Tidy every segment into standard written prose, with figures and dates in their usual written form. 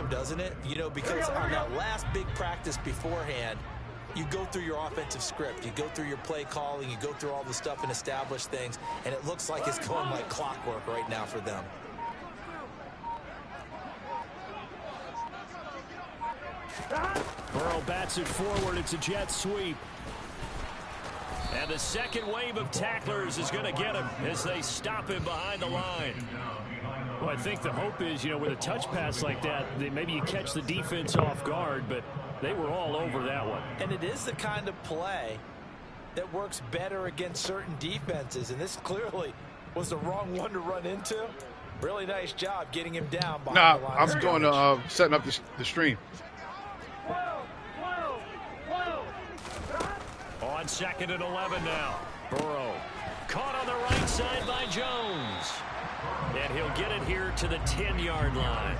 game, doesn't it? You know, because on that last big practice beforehand, you go through your offensive script. You go through your play calling. You go through all the stuff and establish things. And it looks like it's going like clockwork right now for them. Burrow bats it forward. It's a jet sweep. And the second wave of tacklers is going to get him as they stop him behind the line. Well, I think the hope is, you know, with a touch pass like that, maybe you catch the defense off guard, but they were all over that one. And it is the kind of play that works better against certain defenses. And this clearly was the wrong one to run into. Really nice job getting him down behind the line. I'm going to setting up the stream. On 2nd and 11 now. Burrow caught on the right side by Jones. And he'll get it here to the 10-yard line.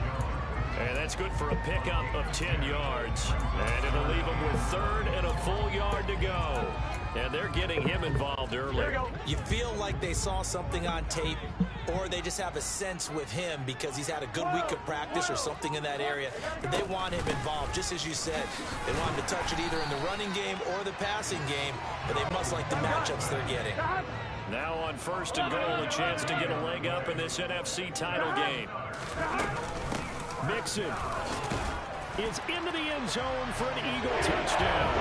And that's good for a pickup of 10 yards. And it'll leave him with 3rd and a full yard to go. And they're getting him involved early. You feel like they saw something on tape, or they just have a sense with him because he's had a good week of practice or something in that area that they want him involved. Just as you said, they want him to touch it either in the running game or the passing game, but they must like the matchups they're getting. Now on 1st and goal, a chance to get a leg up in this NFC title game. Mixon is into the end zone for an Eagle touchdown.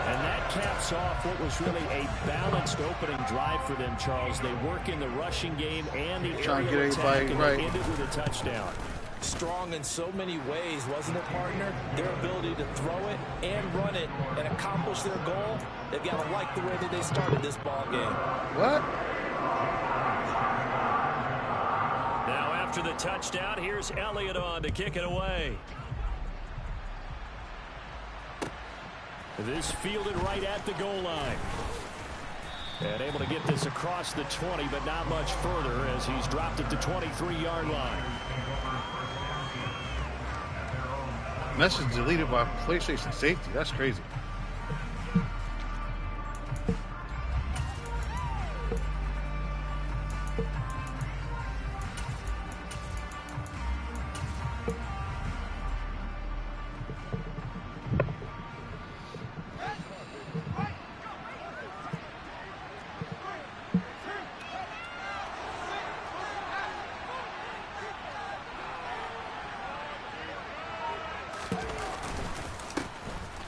And that caps off what was really a balanced opening drive for them, Charles. They work in the rushing game and the aerial attack, and they ended with a touchdown. Strong in so many ways, wasn't it, partner? Their ability to throw it and run it and accomplish their goal, they've got to like the way that they started this ball game. What? Now after the touchdown, here's Elliott on to kick it away. This fielded right at the goal line. And able to get this across the 20, but not much further as he's dropped it to 23-yard line. Message deleted by PlayStation safety. That's crazy.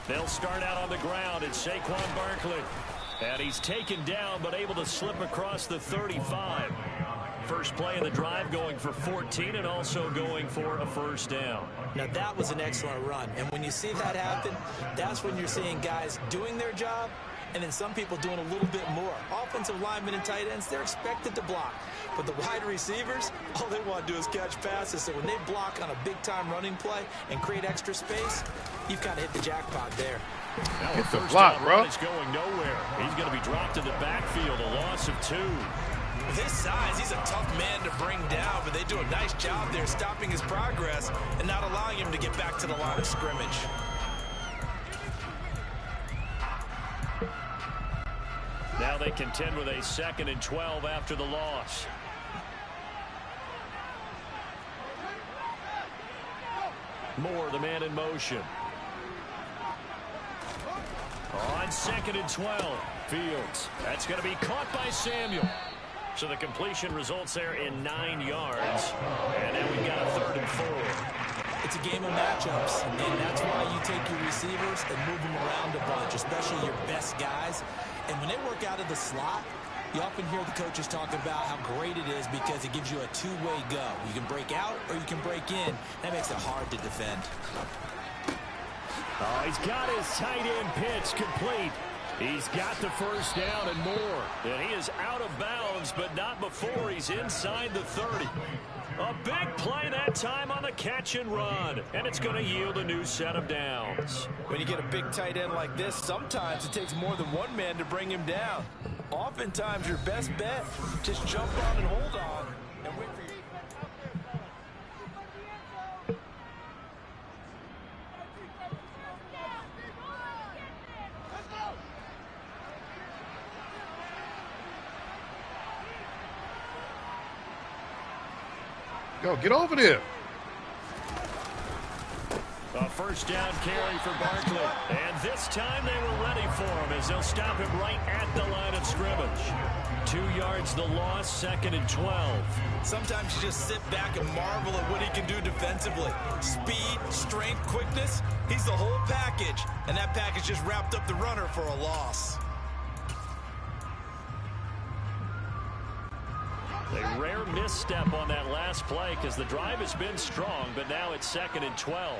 They'll start out on the ground. It's Saquon Barkley. And he's taken down, but able to slip across the 35. First play of the drive going for 14 and also going for a first down. Now, that was an excellent run. And when you see that happen, that's when you're seeing guys doing their job and then some people doing a little bit more. Offensive linemen and tight ends, they're expected to block. But the wide receivers, all they want to do is catch passes. So when they block on a big-time running play and create extra space, you've kind of hit the jackpot there. Now hit the block, bro. He's going nowhere. He's going to be dropped in the backfield, a loss of 2. With his size, he's a tough man to bring down, but they do a nice job there stopping his progress and not allowing him to get back to the line of scrimmage. Now they contend with a 2nd and 12 after the loss. Moore, the man in motion. On 2nd and 12. Fields. That's going to be caught by Samuel. So the completion results there in 9 yards. And now we've got a 3rd and 4. It's a game of matchups, and that's why you take your receivers and move them around a bunch, especially your best guys. And when they work out of the slot, you often hear the coaches talk about how great it is because it gives you a two-way go. You can break out or you can break in. That makes it hard to defend. Oh, he's got his tight end pitch complete. He's got the first down and more. And he is out of bounds, but not before he's inside the 30. A big play that time on the catch and run. And it's going to yield a new set of downs. When you get a big tight end like this, sometimes it takes more than one man to bring him down. Oftentimes, your best bet, just jump on and hold on and wait for your... Yo, get over there. A first down carry for Barkley. And this time they were ready for him as they'll stop him right at the line of scrimmage. 2 yards the loss, 2nd and 12. Sometimes you just sit back and marvel at what he can do defensively. Speed, strength, quickness. He's the whole package. And that package just wrapped up the runner for a loss. A rare misstep on that last play because the drive has been strong, but now it's 2nd and 12.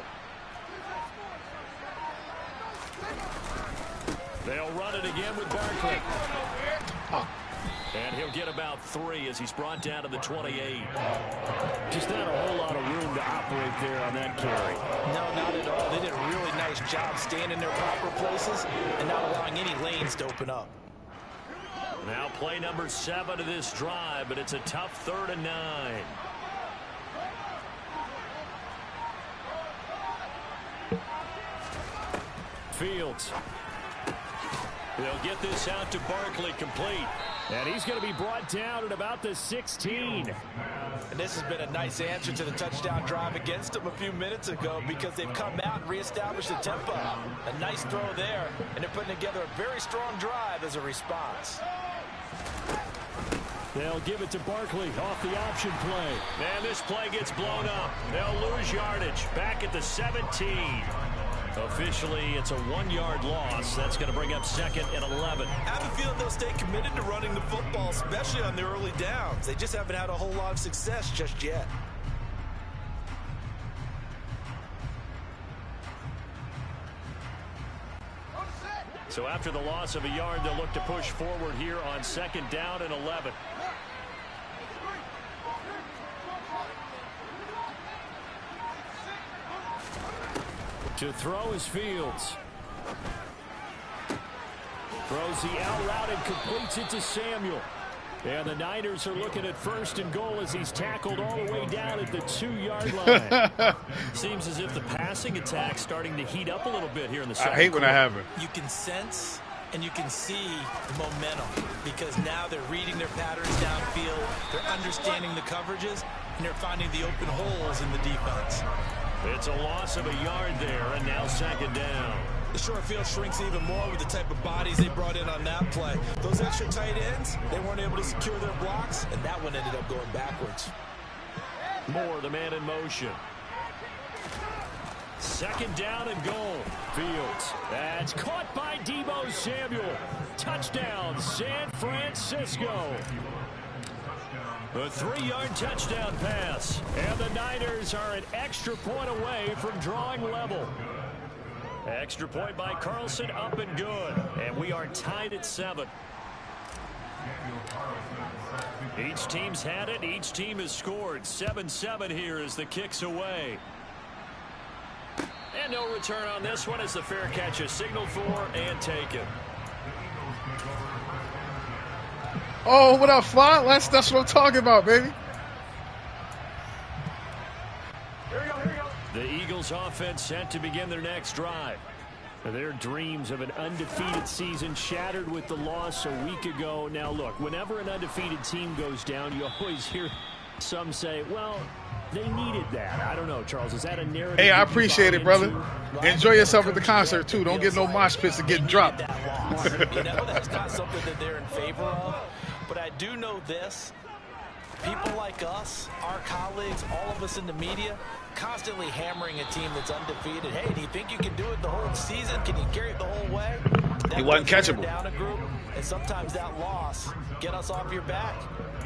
They'll run it again with Barkley. And he'll get about 3 as he's brought down to the 28. Just not a whole lot of room to operate there on that carry. No, not at all. They did a really nice job staying in their proper places and not allowing any lanes to open up. Now play number 7 of this drive, but it's a tough 3rd and 9. Fields. They'll get this out to Barkley, complete. And he's going to be brought down at about the 16. And this has been a nice answer to the touchdown drive against them a few minutes ago because they've come out and reestablished the tempo. A nice throw there, and they're putting together a very strong drive as a response. They'll give it to Barkley off the option play. And this play gets blown up. They'll lose yardage back at the 17. Officially, it's a 1-yard loss. That's going to bring up 2nd and 11. I have a feeling they'll stay committed to running the football, especially on the early downs. They just haven't had a whole lot of success just yet. So after the loss of a yard, they'll look to push forward here on 2nd down and 11. To throw is Fields. Throws the out route and completes it to Samuel. And the Niners are looking at 1st and goal as he's tackled all the way down at the 2-yard line. Seems as if the passing attack's starting to heat up a little bit here in the second. I hate when that happens. You can sense and you can see the momentum because now they're reading their patterns downfield, they're understanding the coverages, and they're finding the open holes in the defense. It's a loss of a yard there, and now 2nd down. The short field shrinks even more with the type of bodies they brought in on that play. Those extra tight ends, they weren't able to secure their blocks, and that one ended up going backwards. Moore, the man in motion. 2nd down and goal. Fields. That's caught by Deebo Samuel. Touchdown, San Francisco. A 3-yard touchdown pass. And the Niners are an extra point away from drawing level. Extra point by Carlson, up and good. And we are tied at 7. Each team's had it. Each team has scored. 7-7 here as the kick's away. And no return on this one as the fair catch is signaled for and taken. Oh, what up, Fly? That's what I'm talking about, baby. The Eagles offense set to begin their next drive. Their dreams of an undefeated season shattered with the loss a week ago. Now, look, whenever an undefeated team goes down, you always hear some say, well, they needed that. I don't know, Charles. Is that a narrative? Hey, I appreciate it, brother. Enjoy yourself at the concert, too. Don't get no mosh pits and get dropped. You know, that's not something that they're in favor of. But I do know this. People like us, our colleagues, all of us in the media, constantly hammering a team that's undefeated. Hey, do you think you can do it the whole season? Can you carry it the whole way? He wasn't catchable. Down a group, and sometimes that loss, get us off your back,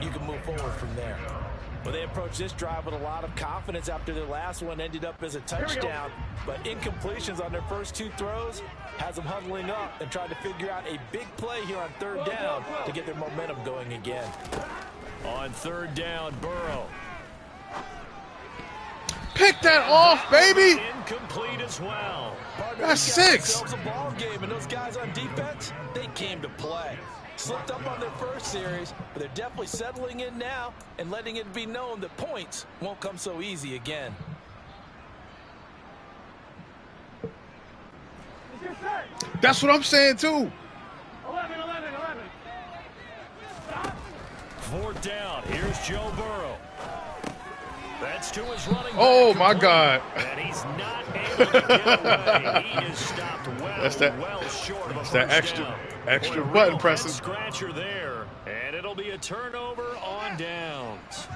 you can move forward from there. Well, they approached this drive with a lot of confidence after their last one ended up as a touchdown. But incompletions on their first 2 throws has them huddling up and trying to figure out a big play here on 3rd down to get their momentum going again. On 3rd down, Burrow. Pick that off, baby. Incomplete as well. That's 6. A ball game, and those guys on defense, they came to play. Slipped up on their first series, but they're definitely settling in now and letting it be known that points won't come so easy again. That's what I'm saying, too. 4th down. Here's Joe Burrow. That's to his running back. Oh, my God. And he's not able to get away. He is stopped well short of a first down. Extra button pressing. Scratcher there, and it'll be a turnover on downs.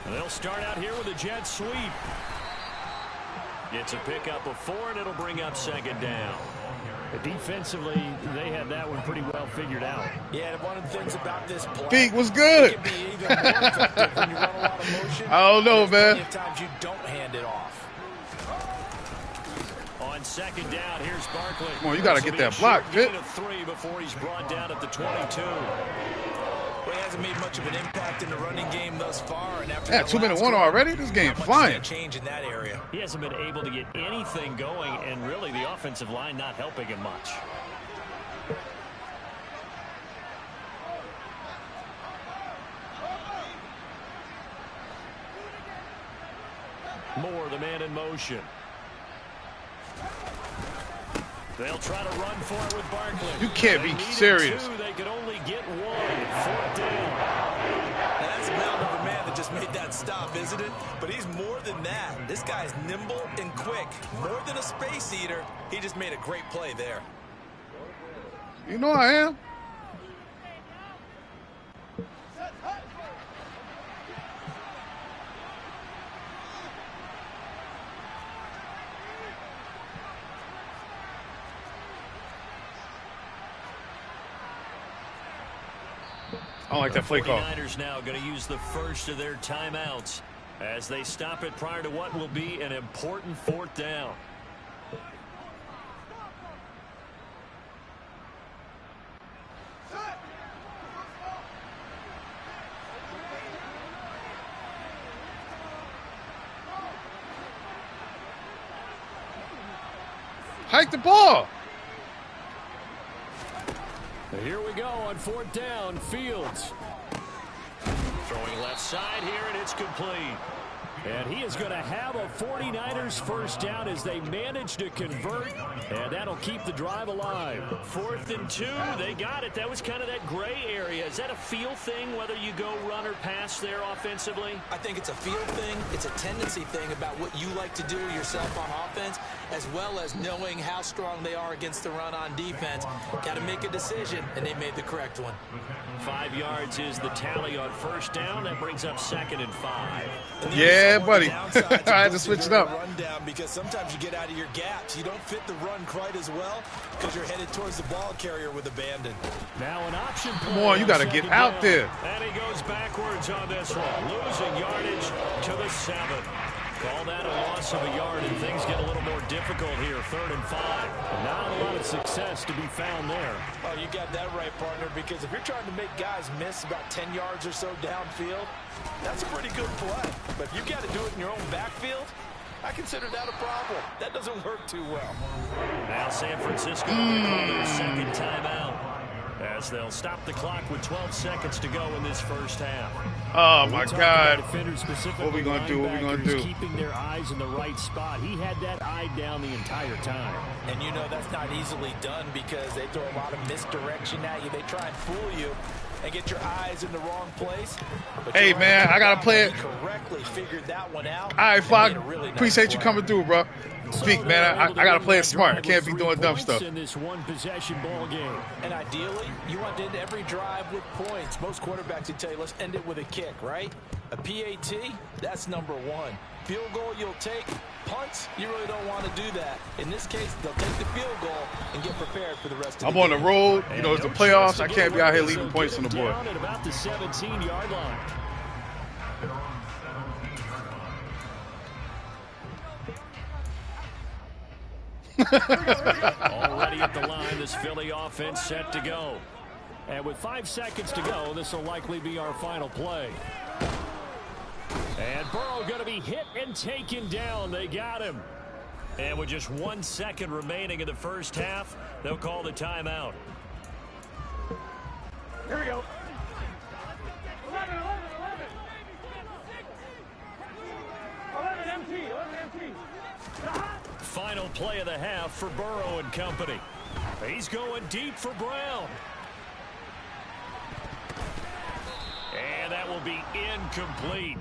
They'll start out here with a jet sweep. Gets a pickup of 4, and it'll bring up second down. Defensively, they had that one pretty well figured out. Yeah, and one of the things about this play, Feet was good. it can be even more effective when you run a lot of motion. I don't know, man. Plenty of times you don't hand it off. On second down, here's Barkley. Come on, you got to get that block, Vic. 3 before he's brought down at the 22. Well, he hasn't made much of an impact in the running game thus far. And after 2-minute warning already? This game flying. Change in that area. He hasn't been able to get anything going, and really the offensive line not helping him much. Moore, the man in motion. They'll try to run for it with Barkley. You can't be serious. 2, they could only get 1. 4th down. Now that's a mountain of a man that just made that stop, isn't it? But he's more than that. This guy's nimble and quick. More than a space eater. He just made a great play there. You know I am. I don't like that play call. 49ers now going to use the first of their timeouts as they stop it prior to what will be an important 4th down. Hike the ball. Here we go on 4th down. Fields. Throwing left side here, and it's complete. And he is going to have a 49ers first down as they manage to convert, and that'll keep the drive alive. 4th and 2, they got it. That was kind of that gray area. Is that a feel thing, whether you go run or pass there offensively? I think it's a feel thing. It's a tendency thing about what you like to do yourself on offense, as well as knowing how strong they are against the run on defense. Got to make a decision, and they made the correct one. 5 yards is the tally on first down. That brings up 2nd and 5. Yeah, buddy. I had to switch it up. Run down because sometimes you get out of your gaps. You don't fit the run quite as well because you're headed towards the ball carrier with abandon. Now an option. Come on, you got to get out there. And he goes backwards on this one, losing yardage to the 7. Call that a loss of a yard, and things get a little more difficult here. 3rd and 5. Not a lot of success to be found there. Oh, you got that right, partner, because if you're trying to make guys miss about 10 yards or so downfield, that's a pretty good play. But if you've got to do it in your own backfield, I consider that a problem. That doesn't work too well. Now San Francisco will call their second timeout as they'll stop the clock with 12 seconds to go in this first half. Oh, my God. What are we going to do? What are we going to do? Keeping their eyes in the right spot. He had that eye down the entire time. And you know that's not easily done because they throw a lot of misdirection at you. They try and fool you and get your eyes in the wrong place. But hey, man, I got to play it. Correctly figured that one out. All right, Fogg. Really appreciate you coming through, bro. Speak, man. I got to play it smart. I can't be doing dumb stuff. In this one possession ball game. And ideally, you want to end every drive with points. Most quarterbacks would tell you, let's end it with a kick, right? A PAT, that's number 1. Field goal you'll take. Punts, you really don't want to do that. In this case, they'll take the field goal and get prepared for the rest of the game. I'm on the road. You know, it's the playoffs. I can't be out here leaving points on the board. At about the 17-yard line. Already at the line, this Philly offense set to go. And with 5 seconds to go, this will likely be our final play. And Burrow going to be hit and taken down. They got him. And with just 1 second remaining in the first half, they'll call the timeout. Here we go. 11 empty. Final play of the half for Burrow and company. He's going deep for Brown. And that will be incomplete.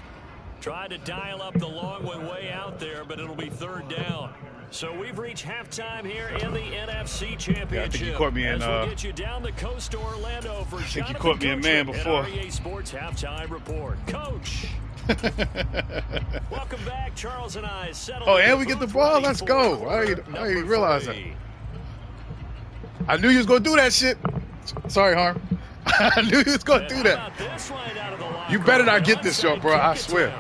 Tried to dial up the long one way out there, but it'll be third down. So we've reached halftime here in the NFC Championship. Yeah, I think you caught me in. We'll get you down the coast to Orlando for I think you caught me in man before. REA Sports halftime report. Coach. Welcome back. Charles and I settled. Oh, and we get the ball. Let's go. I didn't realize that. I knew you was gonna do that shit. Sorry, Harm. I knew you was gonna do that. You better not get this, yo, bro. I swear.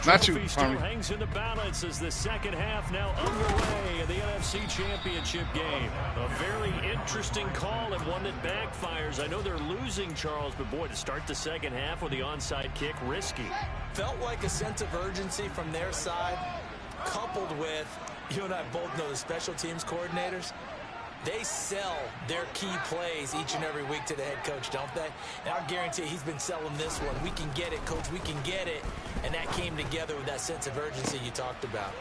Not you, Harm. Hangs in the balance as the second half now underway in the NFC Championship game. A very interesting call and one that backfires. I know they're losing, Charles, but boy, to start the second half with the onside kick, risky. Felt like a sense of urgency from their side, coupled with, you and I both know the special teams coordinators. They sell their key plays each and every week to the head coach, don't they? And I guarantee he's been selling this one. We can get it, coach. We can get it. And that came together with that sense of urgency you talked about.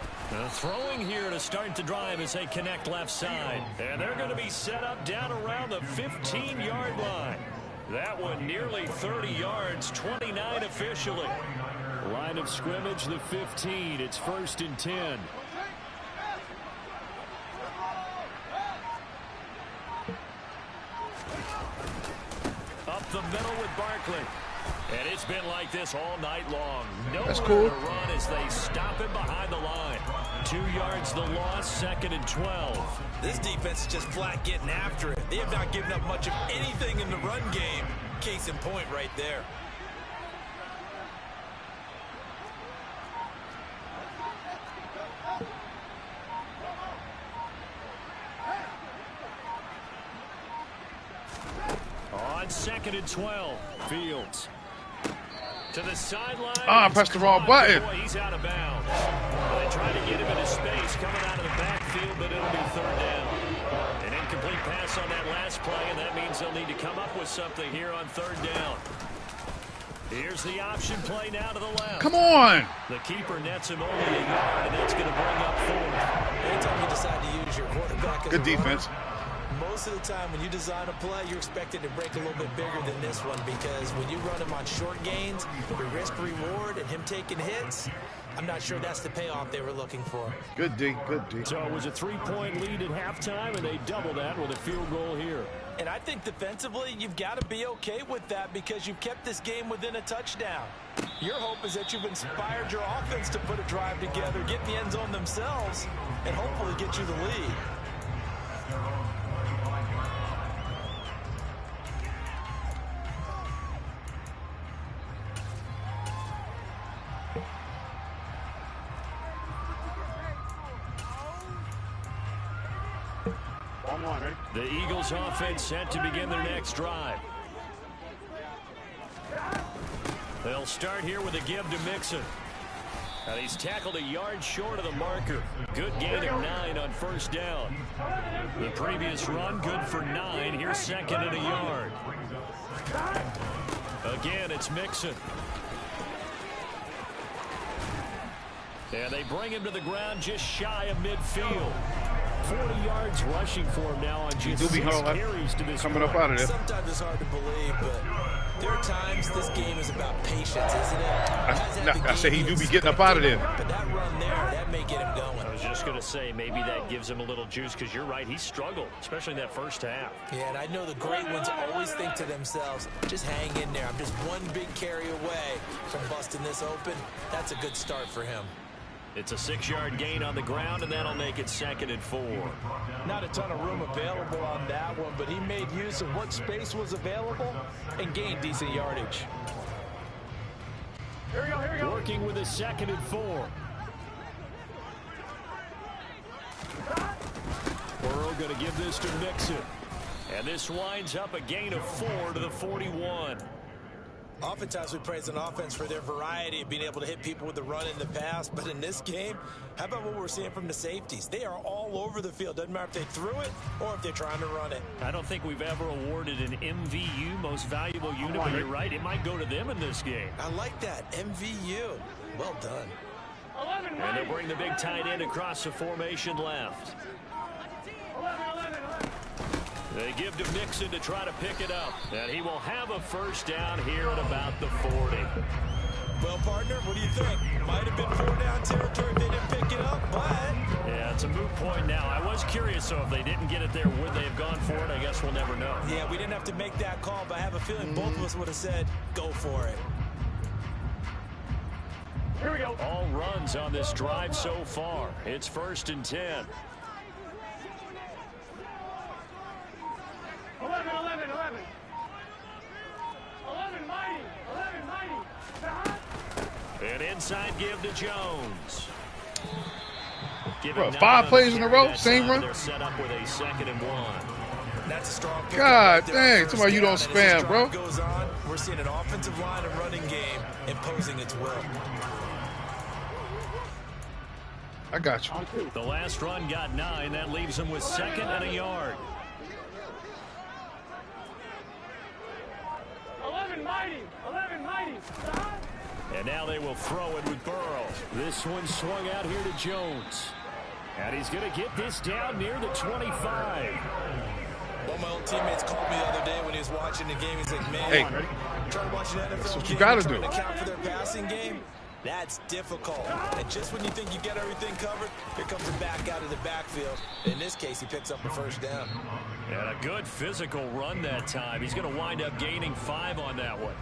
Throwing here to start the drive as they connect left side. And they're going to be set up down around the 15-yard line. That one nearly 30 yards, 29 officially. Line of scrimmage, the 15. It's 1st and 10. The middle with Barkley. And it's been like this all night long. That's cool. To run as they stop him behind the line. 2 yards the loss, 2nd and 12. This defense is just flat getting after it. They have not given up much of anything in the run game. Case in point right there. On 2nd and 12. Fields. To the sideline. I pressed the wrong button. Boy, he's out of bounds. They try to get him into space coming out of the backfield, but it'll be third down. An incomplete pass on that last play, and that means they'll need to come up with something here on third down. Here's the option play now to the left. Come on. The keeper nets him only a yard, and that's going to bring up fourth. Anytime you decide to use your quarterback as Good a defense. runner, most of the time when you design a play, you're expected to break a little bit bigger than this one, because when you run him on short gains, your risk-reward and him taking hits, I'm not sure that's the payoff they were looking for. Good D, good D. So it was a 3-point lead at halftime, and they double that with a field goal here. And I think defensively, you've got to be okay with that, because you've kept this game within a touchdown. Your hope is that you've inspired your offense to put a drive together, get in the end zone themselves, and hopefully get you the lead. The Eagles offense set to begin their next drive. They'll start here with a give to Mixon. And he's tackled a yard short of the marker. Good gain of 9 on first down. The previous run, good for 9. Here's 2nd and a yard. Again, it's Mixon. And they bring him to the ground just shy of midfield. 40 yards rushing for him now on just 6 carries to this coming up out of there. Sometimes it's hard to believe, but there are times this game is about patience, isn't it? I said he do be getting up out of there. But that run there, that may get him going. I was just going to say, maybe that gives him a little juice, because you're right, he struggled, especially in that first half. Yeah, and I know the great ones always think to themselves, just hang in there. I'm just one big carry away from busting this open. That's a good start for him. It's a 6-yard gain on the ground, and that'll make it 2nd and 4. Not a ton of room available on that one, but he made use of what space was available and gained decent yardage. Here we go, here we go. Working with a 2nd and 4. Burrow going to give this to Mixon. And this winds up a gain of 4 to the 41. Oftentimes we praise an offense for their variety of being able to hit people with the run in the pass, but in this game, how about what we're seeing from the safeties? They are all over the field. Doesn't matter if they threw it or if they're trying to run it. I don't think we've ever awarded an MVU, most valuable unit, but you're right, it might go to them in this game. I like that, MVU. Well done. 11, And they'll bring the big tight end across the formation left. 11. They give to Mixon to try to pick it up. And he will have a first down here at about the 40. Well, partner, what do you think? Might have been 4-down territory if they didn't pick it up, but... Yeah, it's a moot point now. I was curious, so if they didn't get it there, would they have gone for it? I guess we'll never know. Yeah, we didn't have to make that call, but I have a feeling both of us would have said, go for it. Here we go. All runs on this drive so far. It's 1st and 10. 11, 11, 11. 11 mighty. 11 mighty. An inside give to Jones. Bro, 5 plays in a row, same run. They're set up with a 2nd and 1. That's a strong pick. God dang, somebody you don't spam, bro. Goes on, we're seeing an offensive line and running game imposing its will. I got you. The last run got 9. That leaves him with 2nd and a yard. 11 mighty. 11 mighty. And now they will throw it with Burrow. This one swung out here to Jones. And he's going to get this down near the 25. One of my old teammates called me the other day when he was watching the game. He's like, man, Hey, trying to watch an NFL that's what game, you gotta trying do. to account for their passing game. That's difficult. And just when you think you get everything covered, here comes a back out of the backfield. In this case, he picks up a first down. And a good physical run that time. He's going to wind up gaining 5 on that one.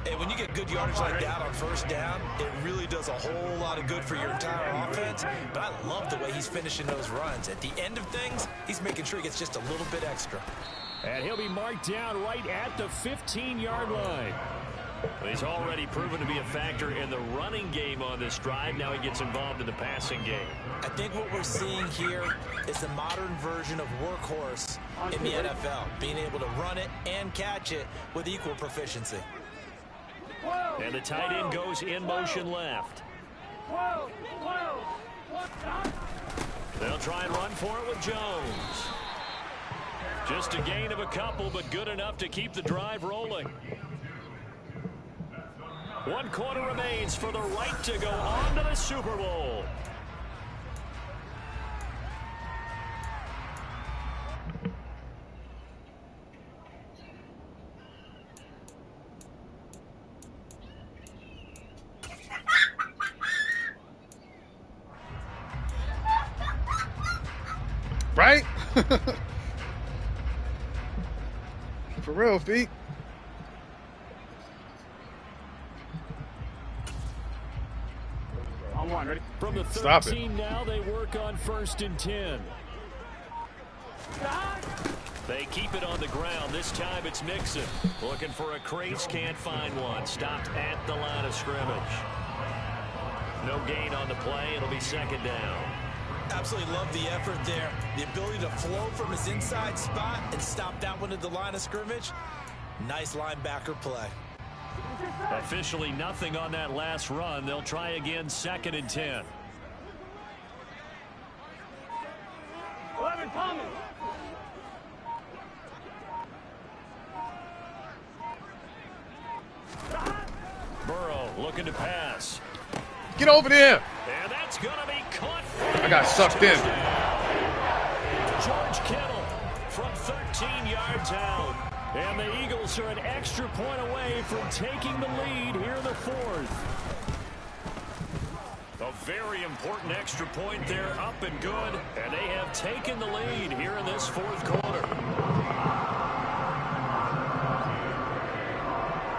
And when you get good yardage like that on first down, it really does a whole lot of good for your entire offense. But I love the way he's finishing those runs. At the end of things, he's making sure he gets just a little bit extra. And he'll be marked down right at the 15-yard line. He's already proven to be a factor in the running game on this drive. Now he gets involved in the passing game. I think what we're seeing here is the modern version of workhorse in the NFL, being able to run it and catch it with equal proficiency. And the tight end goes in motion left. They'll try and run for it with Jones. Just a gain of a couple, but good enough to keep the drive rolling. 1 quarter remains for the right to go on to the Super Bowl. Right? For real, feet. On one, ready? From the Stop it. 13 now, they work on 1st and 10. They keep it on the ground. This time it's Mixon. Looking for a crease, can't find one. Stopped at the line of scrimmage. No gain on the play. It'll be 2nd down. Absolutely love the effort there. The ability to flow from his inside spot and stop that one at the line of scrimmage. Nice linebacker play. Officially nothing on that last run. They'll try again 2nd and 10. 11 Thomas. Burrow looking to pass. Get over there. And that's going to be caught. I got sucked in. George Kittle from 13 yards out. And the Eagles are an extra point away from taking the lead here in the 4th. A very important extra point there, up and good. And they have taken the lead here in this 4th quarter.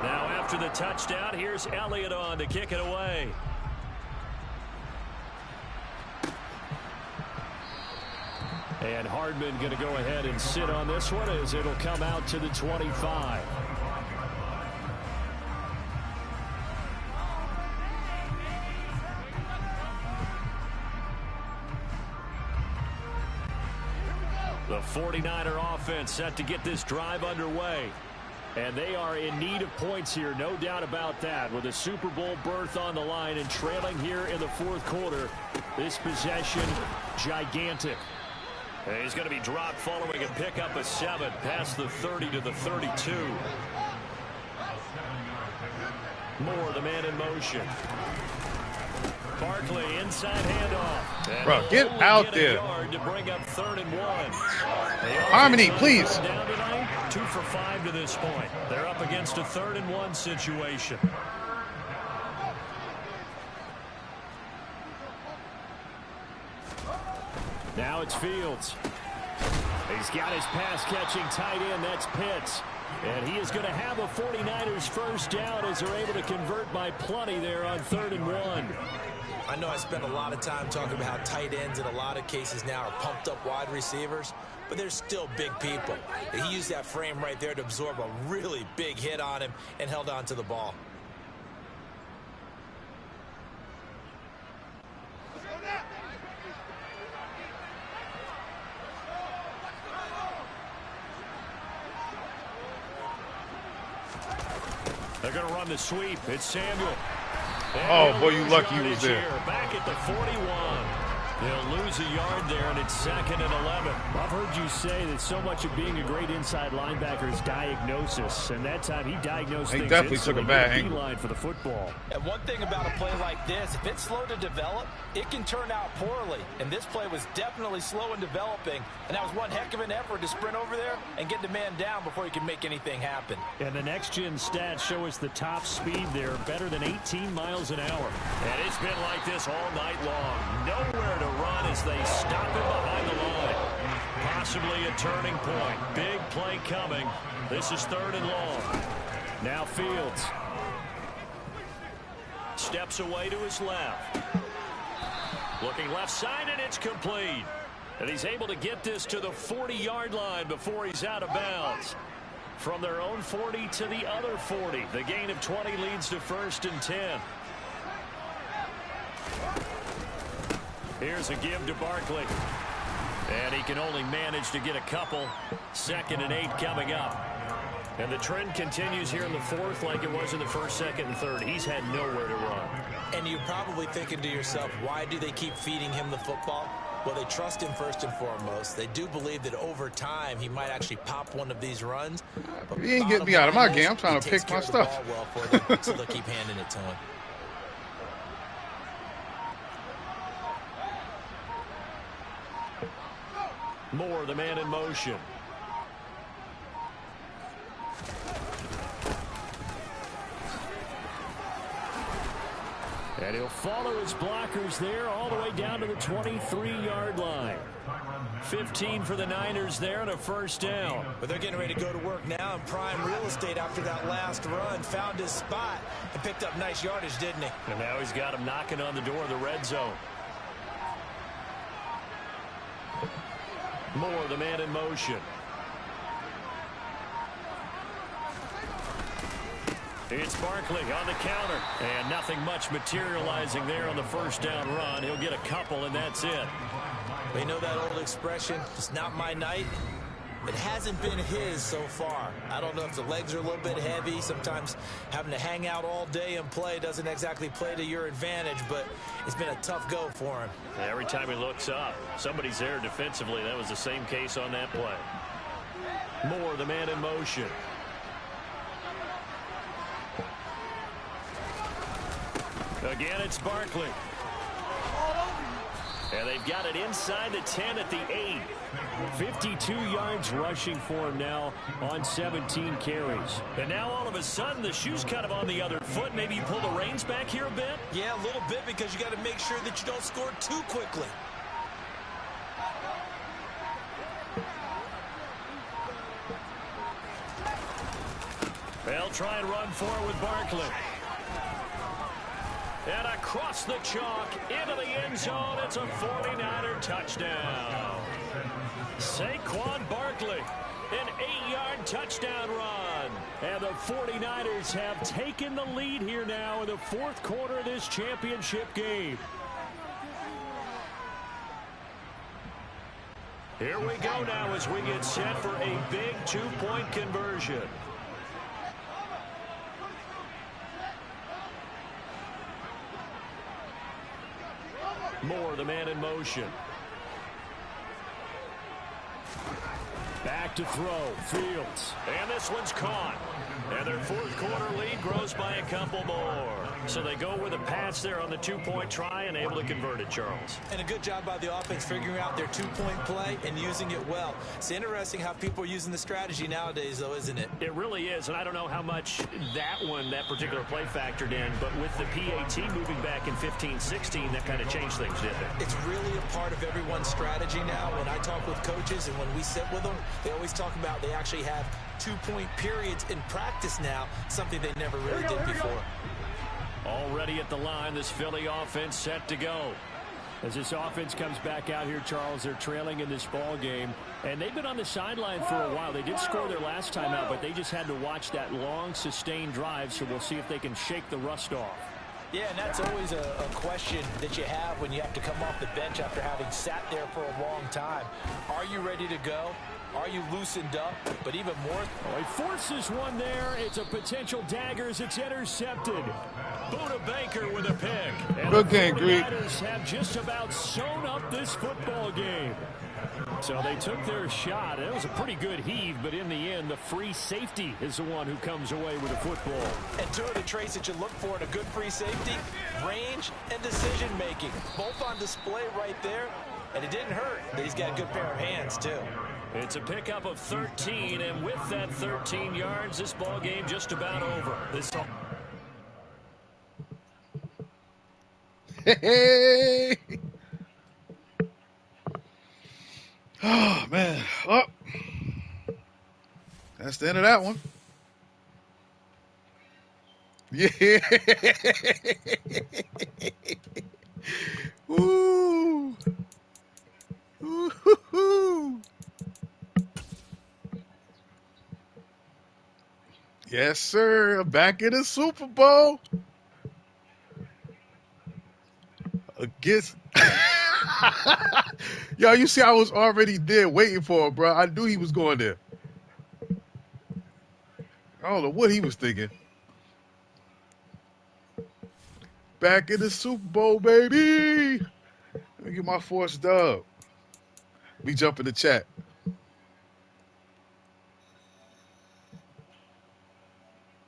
Now after the touchdown, here's Elliott on to kick it away. And Hardman going to go ahead and sit on this one as it'll come out to the 25. The 49er offense set to get this drive underway. And they are in need of points here, no doubt about that. With a Super Bowl berth on the line and trailing here in the 4th quarter, this possession gigantic. And he's going to be dropped following a pickup of 7 past the 30 to the 32. Moore, the man in motion. Barkley inside handoff. Bro, get out there. To bring up 3rd and 1. Harmony, please. Down tonight, 2 for 5 to this point. They're up against a 3rd and 1 situation. Now it's Fields. He's got his pass-catching tight end. That's Pitts. And he is going to have a 49ers first down as they're able to convert by plenty there on 3rd and 1. I know I spent a lot of time talking about how tight ends in a lot of cases now are pumped up wide receivers, but they're still big people. He used that frame right there to absorb a really big hit on him and held on to the ball. They're going to run the sweep. It's Samuel. Oh, boy, you lucky he was there. Back at the 41. They'll lose a yard there, and it's 2nd and 11. I've heard you say that so much of being a great inside linebacker is diagnosis, and that time he diagnosed things. He definitely took a bad angle. Line for the football. And one thing about a play like this, if it's slow to develop, it can turn out poorly. And this play was definitely slow in developing, and that was one heck of an effort to sprint over there and get the man down before he could make anything happen. And the next-gen stats show us the top speed there, better than 18 miles an hour. And it's been like this all night long. Nowhere to run as they stop him behind the line. Possibly a turning point. Big play coming. This is 3rd and long. Now Fields. Steps away to his left. Looking left side, and it's complete. And he's able to get this to the 40-yard line before he's out of bounds. From their own 40 to the other 40. The gain of 20 leads to 1st and 10. Here's a give to Barkley. And he can only manage to get a couple. 2nd and 8 coming up. And the trend continues here in the 4th like it was in the 1st, 2nd, and 3rd. He's had nowhere to run. And you're probably thinking to yourself, why do they keep feeding him the football? Well, they trust him first and foremost. They do believe that over time he might actually pop one of these runs. But he ain't getting me out of my game. I'm trying to pick my stuff. Well for them, so they'll keep handing it to him. Moore, the man in motion. And he'll follow his blockers there all the way down to the 23-yard line. 15 for the Niners there and a first down. But they're getting ready to go to work now in prime real estate after that last run. Found his spot and picked up nice yardage, didn't he? And now he's got him knocking on the door of the red zone. Moore, the man in motion. It's Barkley on the counter. And nothing much materializing there on the first down run. He'll get a couple, and that's it. They know that old expression, it's not my night. It hasn't been his so far. I don't know if the legs are a little bit heavy. Sometimes having to hang out all day and play doesn't exactly play to your advantage, but it's been a tough go for him. Every time he looks up, somebody's there defensively. That was the same case on that play. Moore, the man in motion. Again, it's Barkley. And they've got it inside the 10 at the 8. 52 yards rushing for him now on 17 carries. And now all of a sudden the shoe's kind of on the other foot. Maybe you pull the reins back here a bit? Yeah, a little bit, because you got to make sure that you don't score too quickly. They'll try and run for it with Barkley. And across the chalk into the end zone. It's a 49er touchdown. Saquon Barkley, an 8-yard touchdown run. And the 49ers have taken the lead here now in the 4th quarter of this championship game. Here we go now as we get set for a big 2-point conversion. Moore, the man in motion. Back back to throw. Fields. And this one's caught. And their fourth quarter lead grows by a couple more. So they go with a pass there on the two-point try and able to convert it, Charles. And a good job by the offense figuring out their two-point play and using it well. It's interesting how people are using the strategy nowadays, though, isn't it? It really is, and I don't know how much that particular play factored in, but with the PAT moving back in 15-16, that kind of changed things, didn't it? It's really a part of everyone's strategy now. When I talk with coaches and when we sit with them, they always talk about they actually have two-point periods in practice now, something they never really did before. Already at the line, this Philly offense set to go. As this offense comes back out here, Charles, they're trailing in this ball game. And they've been on the sideline for a while. They did score their last time out, but they just had to watch that long, sustained drive, so we'll see if they can shake the rust off. Yeah, and that's always a question that you have when you have to come off the bench after having sat there for a long time. Are you ready to go? Are you loosened up? But even more... He forces one there. It's a potential dagger as it's intercepted. Buda Baker with a pick. And good game, Greek. The 49ers have just about sewn up this football game. So they took their shot. It was a pretty good heave, but in the end, the free safety is the one who comes away with the football. And two of the traits that you look for in a good free safety, range and decision-making. Both on display right there, and it didn't hurt that he's got a good pair of hands, too. It's a pickup of 13, and with that 13 yards, this ball game just about over. Hey! Oh, man. Oh. That's the end of that one. Yeah. Woo. Woo-hoo-hoo. Yes, sir. Back in the Super Bowl. Against... Yo, you see I was already there waiting for him, bro. I knew he was going there. I don't know what he was thinking. Back in the Super Bowl, baby. Let me get my fourth dub. Let me jump in the chat.